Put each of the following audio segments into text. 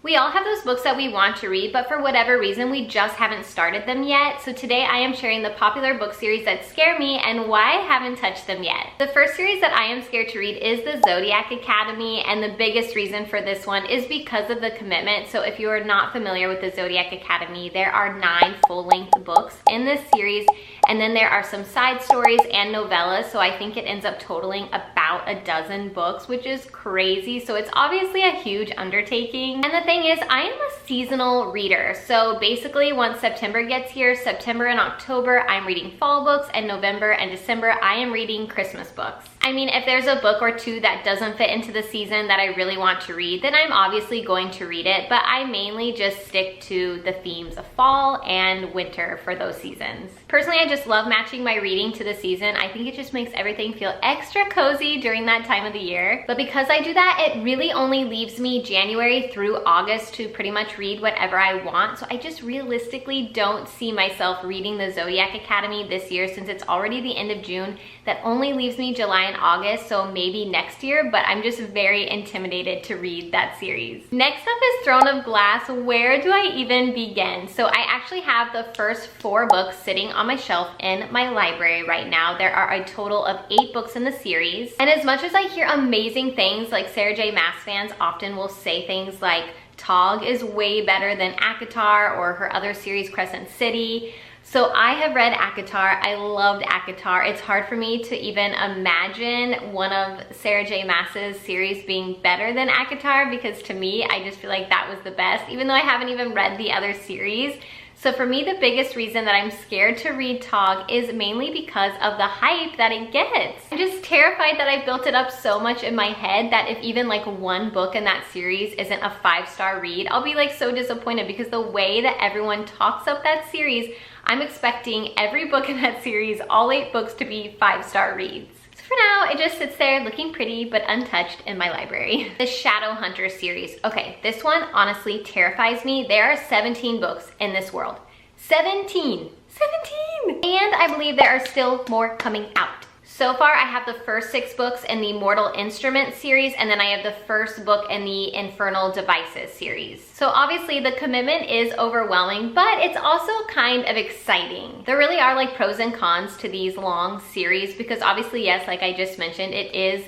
We all have those books that we want to read, but for whatever reason, we just haven't started them yet. So today I am sharing the popular book series that scare me and why I haven't touched them yet. The first series that I am scared to read is the Zodiac Academy, and the biggest reason for this one is because of the commitment. So if you are not familiar with the Zodiac Academy, there are 9 full-length books in this series, and then there are some side stories and novellas, so I think it ends up totaling about a dozen books, which is crazy. So it's obviously a huge undertaking. And the thing is, I am a seasonal reader. So basically once September gets here, September and October, I'm reading fall books, and November and December, I am reading Christmas books. I mean, if there's a book or two that doesn't fit into the season that I really want to read, then I'm obviously going to read it, but I mainly just stick to the themes of fall and winter for those seasons. Personally, I just love matching my reading to the season. I think it just makes everything feel extra cozy during that time of the year. But because I do that, it really only leaves me January through August to pretty much read whatever I want. So I just realistically don't see myself reading the Zodiac Academy this year, since it's already the end of June. That only leaves me July and August, so maybe next year, but I'm just very intimidated to read that series. Next up is Throne of Glass. Where do I even begin? So I actually have the first 4 books sitting on my shelf in my library right now. There are a total of 8 books in the series, and as much as I hear amazing things, like Sarah J. Maas fans often will say things like Tog is way better than ACOTAR or her other series Crescent City. So I have read ACOTAR. I loved ACOTAR. It's hard for me to even imagine one of Sarah J. Maas's series being better than ACOTAR, because to me, I just feel like that was the best, even though I haven't even read the other series. So for me, the biggest reason that I'm scared to read Tog is mainly because of the hype that it gets. I'm just terrified that I've built it up so much in my head that if even like one book in that series isn't a 5-star read, I'll be like so disappointed, because the way that everyone talks up that series, I'm expecting every book in that series, all 8 books, to be 5-star reads. So for now, it just sits there looking pretty but untouched in my library. The Shadowhunter series. Okay, this one honestly terrifies me. There are 17 books in this world. 17! 17! And I believe there are still more coming out. So far, I have the first 6 books in the Mortal Instruments series, and then I have the first book in the Infernal Devices series. So obviously the commitment is overwhelming, but it's also kind of exciting. There really are like pros and cons to these long series, because obviously, yes, like I just mentioned, it is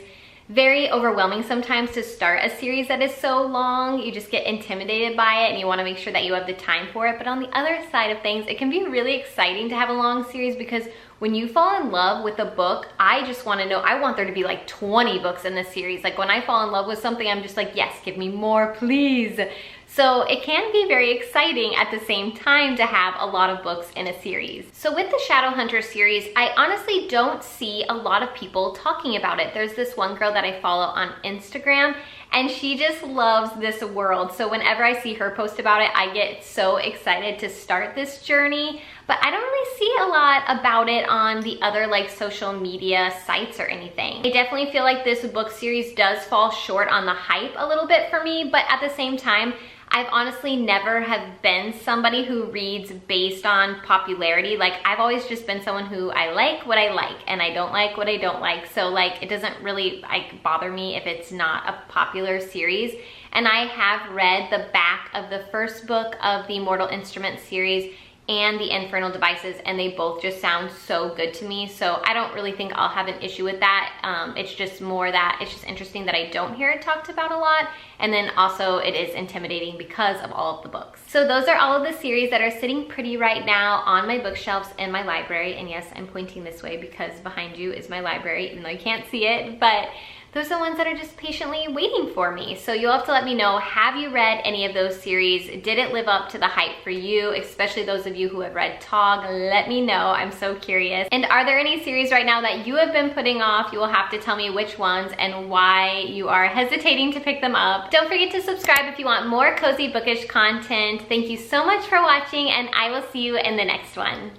very overwhelming sometimes to start a series that is so long. You just get intimidated by it and you want to make sure that you have the time for it. But on the other side of things, it can be really exciting to have a long series, because when you fall in love with a book, I just want to know, I want there to be like 20 books in this series. Like when I fall in love with something, I'm just like, yes, give me more, please. So it can be very exciting at the same time to have a lot of books in a series. So with the Shadowhunter series, I honestly don't see a lot of people talking about it. There's this one girl that I follow on Instagram, and she just loves this world. So whenever I see her post about it, I get so excited to start this journey. But I don't really see a lot about it on the other like social media sites or anything. I definitely feel like this book series does fall short on the hype a little bit for me, but at the same time, I've honestly never have been somebody who reads based on popularity. Like I've always just been someone who I like what I like and I don't like what I don't like. So like it doesn't really like bother me if it's not a popular series. And I have read the back of the first book of the Mortal Instruments series and the Infernal Devices, and they both just sound so good to me. So I don't really think I'll have an issue with that. It's just more that it's just interesting that I don't hear it talked about a lot. And then also it is intimidating because of all of the books. So those are all of the series that are sitting pretty right now on my bookshelves in my library. And yes, I'm pointing this way because behind you is my library, even though you can't see it, but those are the ones that are just patiently waiting for me. So you'll have to let me know, have you read any of those series? Did it live up to the hype for you? Especially those of you who have read Tog, let me know, I'm so curious. And are there any series right now that you have been putting off? You will have to tell me which ones and why you are hesitating to pick them up. Don't forget to subscribe if you want more cozy bookish content. Thank you so much for watching, and I will see you in the next one.